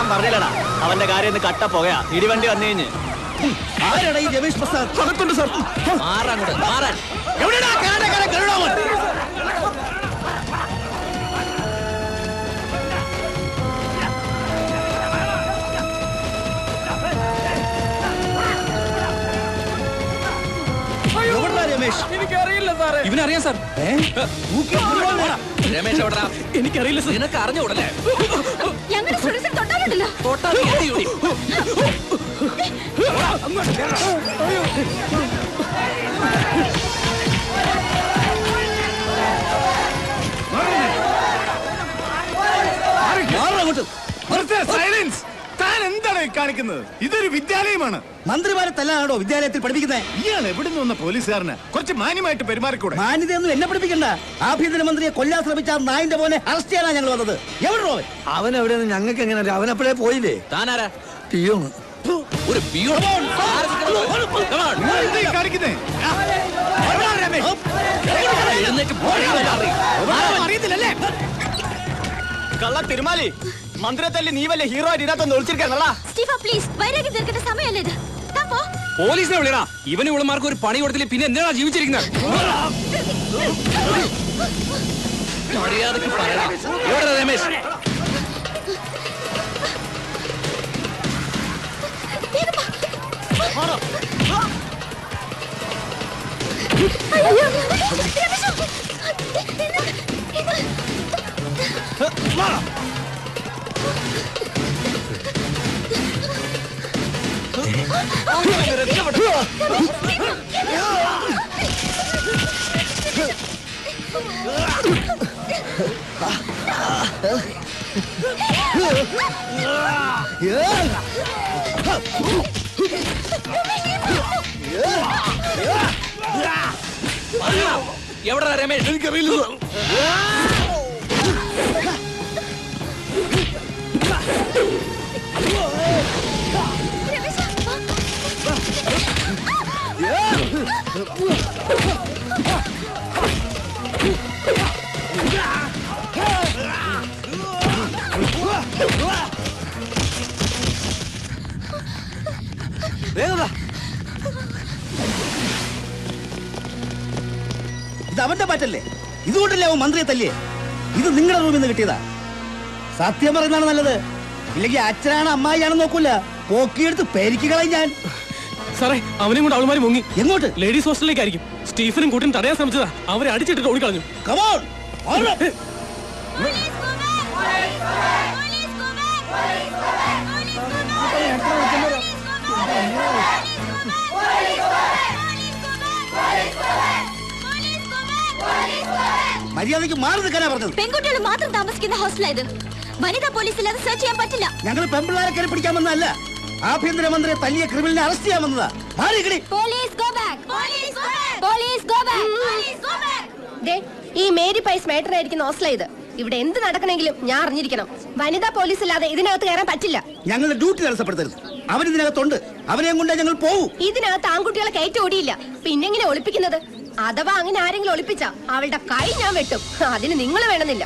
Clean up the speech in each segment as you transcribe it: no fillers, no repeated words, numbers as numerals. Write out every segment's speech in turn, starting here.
ഞാൻ പറഞ്ഞില്ലടാ അവന്റെ കാര്യം കട്ട പോകയാ ഇടിവണ്ടി വന്നു കഴിഞ്ഞ്. ആരാടാ ഈ രമേശ് പ്രസാദ്? അകത്തുണ്ട് സാർ. മാറാങ്ങോട്ട് മാറാൻ. എനിക്കറിയില്ല സാറേ. ഇവനറിയാം സാർ. രമേശ് എവിടാ? എനിക്കറിയില്ല സാർ. നിനക്ക് അറിഞ്ഞൂടല്ലേ? സൈലൻസ്. താൻ എന്താണ് കാണിക്കുന്നത്? ഇതൊരു വിദ്യാലയമാണ്. മന്ത്രിമാരെ തല്ലാനാണോ വിദ്യാലയത്തിൽ പഠിപ്പിക്കുന്നത്? ഇയാൾ എവിടുന്ന് വന്ന പോലീസുകാരന് കുറച്ച് മാന്യമായിട്ട് പെരുമാറിക്കൂടെ? മാന്യതയൊന്നും എന്നെ പഠിപ്പിക്കണ്ട. ആഭ്യന്തരമന്ത്രിയെ കൊല്ലാൻ ശ്രമിച്ച നായിന്റെ മോനെ അറസ്റ്റ് ചെയ്യാനാണ് ഞങ്ങൾ വന്നത്. എവിടോ അവൻ എവിടെയെന്ന് ഞങ്ങൾക്ക് എങ്ങനെ? അവനപ്പോഴേ പോയില്ലേ? താനാരാ? പിയോണ്. ഒരു പിയോ കള്ള തിരുമാലി. മന്ത്രിയെ തല്ലി നീ വല്ല ഹീറോ ആയിട്ട് ഇതിനകത്തൊന്ന് ഒളിച്ചിരിക്കാനല്ല. പോലീസിനെ വിളിയടാ. ഇവന് ഇവളുമാർക്ക് ഒരു പണി കൊടുത്തില്ല പിന്നെ എന്തിനാ ജീവിച്ചിരിക്കുന്നത്? മര്യാദക്ക് പറയണം. എവിടെ രമേശ്? എവിടെ രമേശ്? എനിക്കറിയില്ല. ഇത് അവന്റെ പാറ്റല്ലേ? ഇതുകൊണ്ടല്ലേ അവൻ മന്ത്രിയെ തല്ലേ? ഇത് നിങ്ങളുടെ റൂമിൽ നിന്ന് കിട്ടിയതാ. സത്യം പറയുന്നതാണ് നല്ലത്. ഇല്ലെങ്കിൽ അച്ഛനാണ് അമ്മായിയാണെന്ന് നോക്കൂല. പോക്കിയെടുത്ത് പേരിക്കുകളെ ഞാൻ. സാറേ അവനെയും കൊണ്ട് അവളുമാര് മുങ്ങി. എങ്ങോട്ട്? ലേഡീസ് ഹോസ്റ്റലിലേക്കായിരിക്കും. സ്റ്റീഫനും കൂട്ടിനും തടയാൻ ശ്രമിച്ചതാ. അവരെ അടിച്ചിട്ട് ഓടിക്കളഞ്ഞു. കമോൺ. മര്യാദയ്ക്ക് മാറി നിൽക്കാനാ പറഞ്ഞത്. പെൺകുട്ടികൾ മാത്രം താമസിക്കുന്ന ഹോസ്റ്റലായത്. വനിതാ പോലീസ് ഇല്ലാതെ സെർച്ച് ചെയ്യാൻ പറ്റില്ല. ഞങ്ങൾ പെൺപിള്ളാരെ കയറി പിടിക്കാൻ വന്നതല്ല. ആഭ്യന്തരമന്ത്രിയെ തല്ലിയ ക്രിമിനലിനെ അറസ്റ്റ് ചെയ്യാൻ വന്നതാ. ഈ മേരി പൈസ് മേട്ടറായിരിക്കുന്ന ഹോസ്റ്റലാ ഇത്. ഇവിടെ എന്ത് നടക്കണമെങ്കിലും ഞാൻ അറിഞ്ഞിരിക്കണം. വനിതാ പോലീസ് ഇല്ലാതെ ഇതിനകത്ത് കയറാൻ പറ്റില്ല. ഞങ്ങളുടെ ഡ്യൂട്ടി തടസ്സപ്പെടുത്തരുത്. അവൻ ഇതിനകത്തുണ്ട്. അവനെയും കൊണ്ടേ ഞങ്ങൾ പോവും. ഇതിനകത്ത് ആൺകുട്ടികളെ കയറ്റി ഓടിയില്ല. പിന്നെങ്ങനെ ഒളിപ്പിക്കുന്നത്? അഥവാ അങ്ങനെ ആരെങ്കിലും ഒളിപ്പിച്ച അവളുടെ കൈ ഞാൻ വെട്ടും. അതിന് നിങ്ങൾ വേണമെന്നില്ല.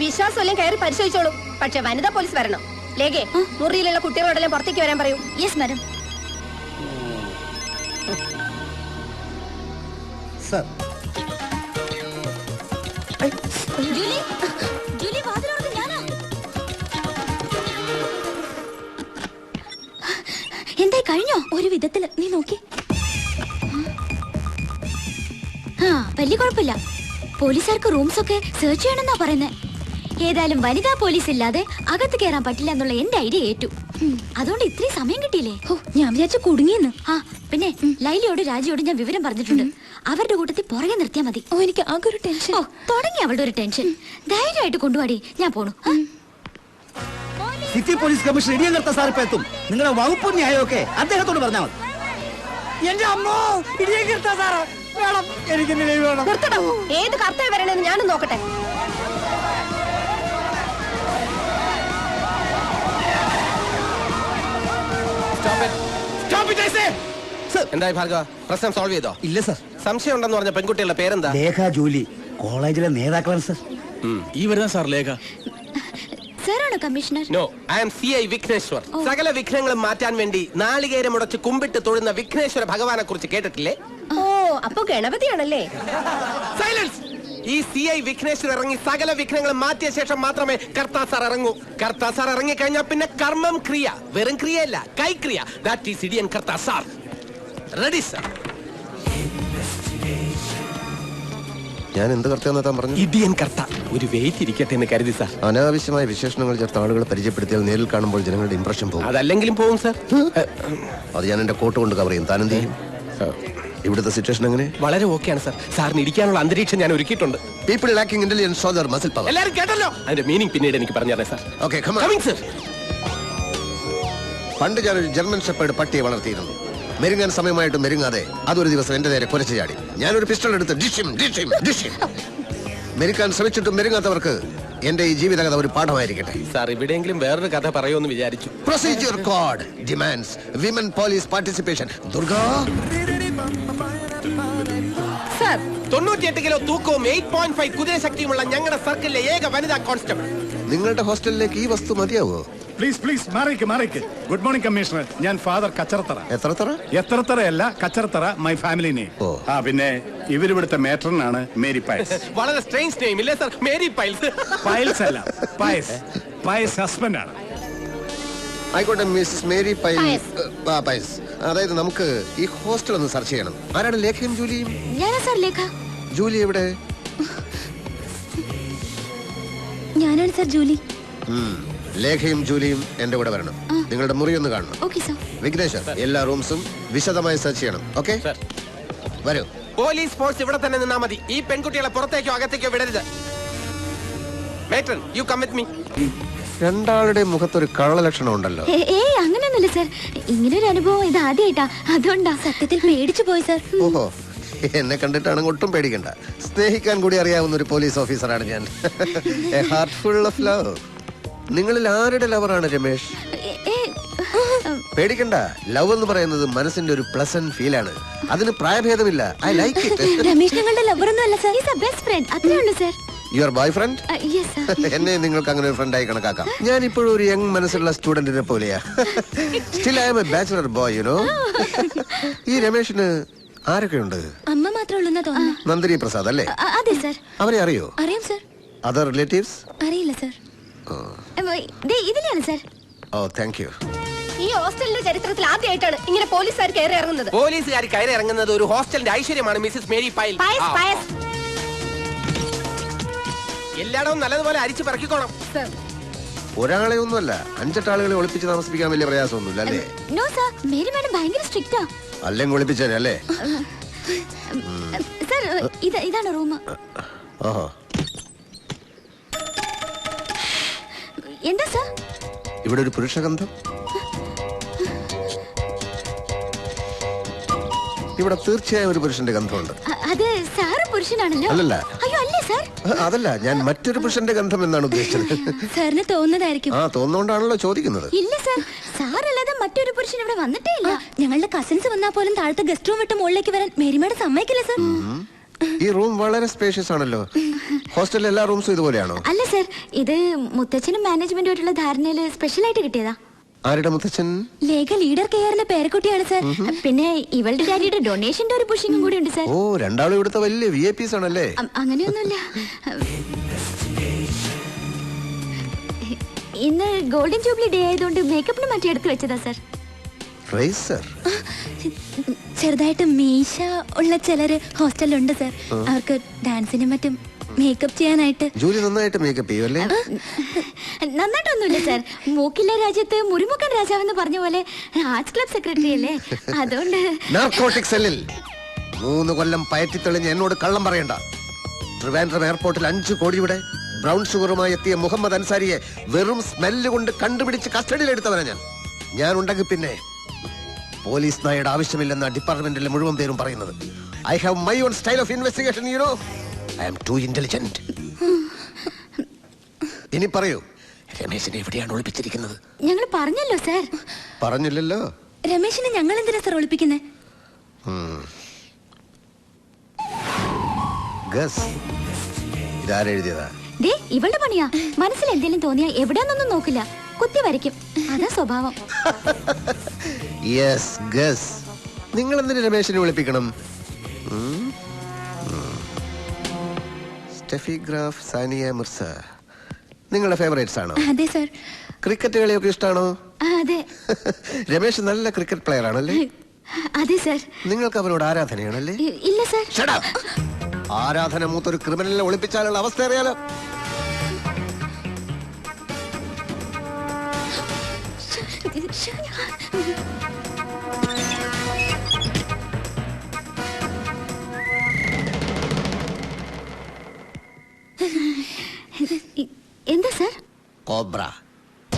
വിശ്വാസമെല്ലാം കയറി പരിശോധിച്ചോളൂ. പക്ഷെ വനിതാ പോലീസ് വരണം. ലേഖേ, മുറിയിലുള്ള കുട്ടികളോടെല്ലാം പുറത്തേക്ക് വരാൻ പറയൂ. Yes madam. സർ. എന്തായി കഴിഞ്ഞോ? ഒരു വിധത്തില്. നീ നോക്കി. വലിയ കുഴപ്പമില്ല. പോലീസുകാർക്ക് റൂംസ് ഒക്കെ സെർച്ച് ചെയ്യണമെന്നാ പറയുന്നേ. ഏതായാലും വനിതാ പോലീസ് ഇല്ലാതെ അകത്ത് കയറാൻ പറ്റില്ല എന്നുള്ള എന്റെ ഐഡിയ ഏറ്റു. അതുകൊണ്ട് ഇത്രയും സമയം കിട്ടിയില്ലേ? ഞാൻ വിചാരിച്ചു കുടുങ്ങിയെന്ന്. പിന്നെ ലൈലിയോട് രാജിയോട് ഞാൻ വിവരം പറഞ്ഞിട്ടുണ്ട്. അവരുടെ കൂട്ടത്തിൽ പുറകെ നിർത്തിയാ മതി. എനിക്ക് ആകെ ഒരു ടെൻഷൻ. തുടങ്ങി അവളുടെ ഒരു ടെൻഷൻ. ധൈര്യമായിട്ട് കൊണ്ടുപോടി. ഞാൻ പോണു. സിറ്റി പോലീസ് കമ്മീഷണർ ഇടിയങ്കർത്ത സാർ ഇപ്പൊ എത്തും. നിങ്ങളുടെ വകുപ്പ് ന്യായമൊക്കെ അദ്ദേഹത്തോട് പറഞ്ഞാൽ മതി. എന്റെ അമ്മോ, ഇടിയങ്കർത്ത സാറ് വേണം. എനിക്ക് വേണം. ഏത് കർത്തവ്യം വരണെന്ന് ഞാനും നോക്കട്ടെ. എന്തായി ഭാർഗവ, പ്രശ്നം സോൾവ് ചെയ്തോ? ഇല്ല സർ. സംശയം ഉണ്ടെന്ന് പറഞ്ഞ പെൺകുട്ടികളുടെ പേരെന്താ? ലേഖ ജൂലി. കോളേജിലെ നേതാക്കളാണ് സർ. ഈ വരുന്ന സാർ ലേഖ. സാറാണോ commissioner? No, I am CI Vigneshwar. സകല വിഘ്നങ്ങളും മാറ്റാൻ വേണ്ടി നാളികേരം മുടച്ച് കുമ്പിട്ട് തൊഴുന്ന വിഘ്നേശ്വര ഭഗവാനെ കുറിച്ച് കേട്ടിട്ടില്ലേ? ഓ, അപ്പൊ ഗണപതിയാണല്ലേ? സൈലൻസ്. ഈ CI വിഘ്നേശ്വർ ഇറങ്ങി സകല വിഘ്നങ്ങളും മാറ്റിയ ശേഷം മാത്രമേ കർത്താ സാർ ഇറങ്ങൂ. കർത്താ സാർ ഇറങ്ങി കഴിഞ്ഞാൽ പിന്നെ കർമ്മം ക്രിയ, വെറും ക്രിയയല്ല, കൈക്രിയ. ദാറ്റ് ഈസ് ഇഡിയൻ കർത്താ സാർ. Ready sir? ഞാൻ എന്ത് കർത്താൻ പറഞ്ഞു? ഇഡിയൻ കർത്ത. ഒരു വെയിറ്റ് ഇരിക്കട്ടെ എന്ന് കരുതി സാർ. അനാവശ്യമായ വിശേഷണങ്ങൾ ചേർത്ത ആളുകളെ പരിചയപ്പെടുത്തിയാൽ നേരിൽ കാണുമ്പോൾ ജനങ്ങളുടെ ഇംപ്രഷൻ പോകും. അതല്ലെങ്കിലും പോകും സാർ. അത് ഞാൻ എന്റെ കോട്ട് കൊണ്ട് കവർ ചെയ്യും. താനെന്ത് ചെയ്യും? ഇവിടുത്തെ സിറ്റുവേഷൻ എങ്ങനെ? വളരെ ഓക്കെയാണ് സാർ. സാറിന് ഇരിക്കാനുള്ള അന്തരീക്ഷം ഞാൻ ഒരുക്കിയിട്ടുണ്ട്. People lacking intelligence show their muscle power. എല്ലാവരും കേട്ടല്ലോ? അതിന്റെ മീനിങ് പിന്നീട് എനിക്ക് പറഞ്ഞു തരാം sir. Okay, come on. Coming sir. പണ്ട് ഞാനൊരു ജർമ്മൻ ഷെപ്പേർഡ് പട്ടിയെ വളർത്തിയിരുന്നു. മെരുങ്ങാൻ സമയമായിട്ട് മെരുങ്ങാതെ അതൊരു ദിവസം എന്റെ നേരെ കുരച്ചു ചാടി. ഞാനൊരു പിസ്റ്റൾ എടുത്ത് ഡിഷിം ഡിഷിം ഡിഷിം. മെരുക്കാൻ ശ്രമിച്ചിട്ടും മെരുങ്ങാത്തവർക്ക് എന്റെ ഈ ജീവിതകഥ ഒരു പാഠമായിരിക്കട്ടെ. സാർ, ഇവിടെയെങ്കിലും വേറൊരു കഥ പറയുമെന്ന് വിചാരിച്ചു. Procedure code demands women police participation. Durga 98 kilo തൂക്കവും 8.5 കുതിരശക്തിയുമുള്ള ഞങ്ങളുടെ സർക്കിളിലെ ഏക വനിതാ കോൺസ്റ്റബിൾ. നിങ്ങളുടെ ഹോസ്റ്റലിലേക്ക് ഈ വസ്തു മതിയാവോ? പ്ലീസ് പ്ലീസ് മാറിക്ക്. Good morning commissioner. ഞാൻ ഫാദർ കച്ചറത്തറ. എത്രത്തറയല്ല, കച്ചറത്തറ മൈ ഫാമിലി നെയിം. ആ, പിന്നെ ഇവരിവിടുത്തെ മേട്രനാണ് മേരി പയസ്. വളരെ സ്ട്രേഞ്ച് നെയിം ഇല്ലേ സാർ? Mary piles. പയൽസ് അല്ല, പയസ് ഹസ്ബൻഡ് ആണ്. ആയിക്കോട്ടെ, മിസ്സസ് മേരി പയസ്. അതായത് നമുക്ക് ഈ ഹോസ്റ്റൽ ഒന്ന് സെർച്ച് ചെയ്യണം. ആരാണ് ലേഖയും ജൂലിയും? ഞാനാ സാർ ലേഖ. ജൂലി എവിടെ? ഞാനാണ് സാർ ജൂലി. ലേഖയും ജൂലിയും എന്റെ കൂടെ വരണം. നിങ്ങളുടെ മുറി ഒന്ന് കാണണം. Okay sir. വിഘ്നേശ്വർ, എല്ലാ റൂംസും വിശദമായി സെർച്ച് ചെയ്യണം. ഓക്കെ, വരൂ. പോലീസ് ഫോഴ്സ് ഇവിടെ തന്നെ നിന്നാ മതി. ഈ പെൺകുട്ടികളെ പുറത്തേക്കോ അകത്തേക്കോ വിടരുത്. Matron, you come with me. രണ്ടാളുടെ മുഖത്തൊരു കള്ളലക്ഷണം ഉണ്ടല്ലോ. അങ്ങനെയൊന്നുമില്ല സാർ. ഇങ്ങനൊരു അനുഭവം ഇത് ആദ്യമായിട്ടാ, അതുകൊണ്ടാ. സത്യത്തിൽ പേടിച്ചു പോയി സാർ. ഓഹോ, എന്നെ കണ്ടിട്ടാണ് ഒട്ടും പേടിക്കണ്ട. സ്നേഹിക്കാൻ കൂടി അറിയാവുന്ന ഒരു പോലീസ് ഓഫീസറാണ് ഞാൻ. A heart full of love. നിങ്ങളിൽ ആരുടെ ലവറാണ് രമേശ്? പേടിക്കണ്ട. ലവ് എന്ന് പറയുന്നത് മനസ്സിന്റെ ഒരു പ്ലസന്റ് ഫീൽ ആണ്. അതിന് പ്രായഭേദമില്ല. I like it. രമേശ് ഞങ്ങളുടെ ലവറൊന്നും അല്ല sir. Is a best friend. അത്രേ ഉള്ളൂ sir. Your boyfriend? Yes sir. എന്നെ നിങ്ങൾക്ക് അങ്ങനെ ഒരു ഫ്രണ്ടായി കണക്കാക്കാം. ഞാൻ ഇപ്പോഴും ഒരു യങ് മനസ്സുള്ള സ്റ്റുഡന്റിനെ പോലെയാ. Still I am a bachelor boy, you know. ഈ രമേശിന് ആരൊക്കെയുണ്ട്? അമ്മ മാത്രമേ ഉള്ളൂ തോന്നുന്നു. നന്ദിനി പ്രസാദ് അല്ലേ? അതെ സാർ. അവരെ അറിയോ? അറിയാം സാർ. Other relatives? അറിയില്ല സാർ. ഇതിലാണ് സാർ. Oh, thank you. ഈ ഹോസ്റ്റലിന്റെ ചരിത്രത്തിൽ ആദ്യമായിട്ടാണ് ഇങ്ങനെ പോലീസുകാർ കയറി ഇറങ്ങുന്നത്. പോലീസുകാർ കയറി ഇറങ്ങുന്നത് ഒരു ഹോസ്റ്റലിന്റെ ഐശ്വര്യമാണ് മിസ്സസ് മേരി പൈൽ. എല്ലായിടവും നല്ലതുപോലെ അരിച്ചു പറക്കിക്കോണം. ഒരാളെ ഒന്നുമല്ല, 5-8 ആളുകളെ ഒളിപ്പിച്ച് താമസിപ്പിക്കാൻ വലിയ പ്രയാസമൊന്നുമില്ല അല്ലേ? നോ സാർ, മേരി മാഡം ഭയങ്കര സ്ട്രിക്റ്റാ. അല്ലെങ്കിൽ ഒളിപ്പിച്ചേനെ അല്ലേ? സാർ, ഇതാണ് റൂം. ഓഹോ, എന്താ സാർ? ഇവിടെ ഒരു പുരുഷഗന്ധം. ഇവിടെ തീർച്ചയായും ഒരു പുരുഷന്റെ ഗന്ധമുണ്ട്. അത് സാറ് പുരുഷനാണല്ലോ. അല്ലല്ല. അയ്യോ അല്ലേ സാർ? അതല്ല, ഞാൻ മറ്റൊരു പുരുഷന്റെ ഗന്ധം എന്നാണ് ഉദ്ദേശിച്ചത്. സാറിന് തോന്നുന്നതായിരിക്കും. തോന്നുകൊണ്ടാണല്ലോ ചോദിക്കുന്നത്. ഇല്ല സാർ, സാറല്ലാതെ മറ്റൊരു പുരുഷൻ ഇവിടെ വന്നിട്ടേ ഇല്ല. ഞങ്ങളുടെ കസിൻസ് വന്നാൽ പോലും താഴത്തെ ഗസ്റ്റ് റൂം വിട്ട് മുകളിലേക്ക് വരാൻ മേരിമേടെ സമ്മതിക്കില്ല സാർ. ഈ റൂം വളരെ സ്പേഷ്യസ് ആണല്ലോ. ഹോസ്റ്റലിലെ എല്ലാ റൂംസും ഇതുപോലെയാണോ? അല്ല സാർ, ഇത് മുത്തച്ഛനും മാനേജ്മെന്റുമായിട്ടുള്ള ധാരണയില് സ്പെഷ്യൽ ആയിട്ട് കിട്ടിയതാ. ആരുടെ മുത്തച്ഛൻ? ലേഖ ലീഡർ കെയറിന്റെ പേരക്കുട്ടിയാണ് സാർ. പിന്നെ ഇവളുടെ ഡാഡിയുടെ ഡൊണേഷന്റെ ഒരു പുഷിങ്ങും കൂടി ഉണ്ട് സാർ. ഓ, രണ്ടാളും ഇവിടുത്തെ വലിയ VIPs ആണല്ലേ? അങ്ങനെയൊന്നുമില്ല. ഇന്ന് ഗോൾഡൻ ജൂബിലി ഡേ ആയതുകൊണ്ട് മേക്കപ്പിന് മറ്റേ എടുത്ത് വെച്ചതാ സാർ. ചെറുതായിട്ട് മീശ ഉള്ള ചിലര് ഹോസ്റ്റലിലുണ്ട് സാർ. അവർക്ക് ഡാൻസിനും മറ്റും മേക്കപ്പ് ചെയ്യാനായിട്ട്. ജൂലി നന്നായിട്ട് മേക്കപ്പ് ചെയ്യല്ലേ? നന്നായിട്ടൊന്നുമില്ല സാർ. മൂക്കില്ല രാജ്യത്ത് മുറിമുക്കൻ രാജാവെന്ന് പറഞ്ഞ പോലെ ആർട്സ് ക്ലബ് സെക്രട്ടറി അല്ലേ, അതുകൊണ്ട്. നാർക്കോട്ടിക് സെല്ലിൽ 3 കൊല്ലം പയറ്റിത്തെളിഞ്ഞ് എന്നോട് കള്ളം പറയണ്ട. ട്രിവാൻഡ്രം എയർപോർട്ടിൽ 5 കോടിയുടെ ബ്രൗൺ ഷുഗറുമായി എത്തിയ മുഹമ്മദ് അൻസാരിയെ വെറും സ്മെല്ല് കൊണ്ട് കണ്ടുപിടിച്ച് കസ്റ്റഡിയിലെടുത്തവനാ ഞാൻ ഉണ്ടെങ്കിൽ പിന്നെ പോലീസ് നായയുടെ ആവശ്യമില്ലെന്ന ഡിപ്പാർട്ട്മെന്റിലെ മുഴുവൻ പേരും പറയുന്നത്. I have my own style of investigation, you know. I am too intelligent. ഇനി പറയൂ, രമേശിനെ എവിടെയാണ് ഒളിപ്പിച്ചിരിക്കുന്നത്? ഞങ്ങൾ പറഞ്ഞല്ലോ സാർ. പറഞ്ഞില്ലല്ലോ. രമേശിനെ ഞങ്ങൾ എന്തിനാ സാർ ഒളിപ്പിക്കുന്നത്? ഗസ്, ഇതാരെഴുതിയതാ? ദേ ഇവളുടെ പണിയാ. മനസ്സിൽ എന്തെങ്കിലും തോന്നിയാ എവിടെയാന്നൊന്നും നോക്കില്ല, കുത്തി വരയ്ക്കും. അതാ സ്വഭാവം. Yes guess. നിങ്ങൾ എന്തിനു രമേശിനെ വിളിപ്പിക്കണം? സ്റ്റെഫി ഗ്രാഫ്, സാനിയ മിർസ നിങ്ങളുടെ ഫേവറേറ്റ്സ് ആണോ? അതെ സർ. ക്രിക്കറ്റ് കളിയൊക്കെ ഇഷ്ടമാണോ? അതെ. രമേശ് നല്ല ക്രിക്കറ്റ് പ്ലെയർ ആണല്ലേ? അതെ സർ. നിങ്ങൾക്ക് അവനോട് ആരാധനയാണല്ലേ? ഇല്ല സർ. Shut up. ആരാധന മൂത്തൊരു ക്രിമിനലിനെ ഒളിപ്പിച്ചാലുള്ള അവസ്ഥ അറിയാലോ. എന്താ സർ? കോബ്ര.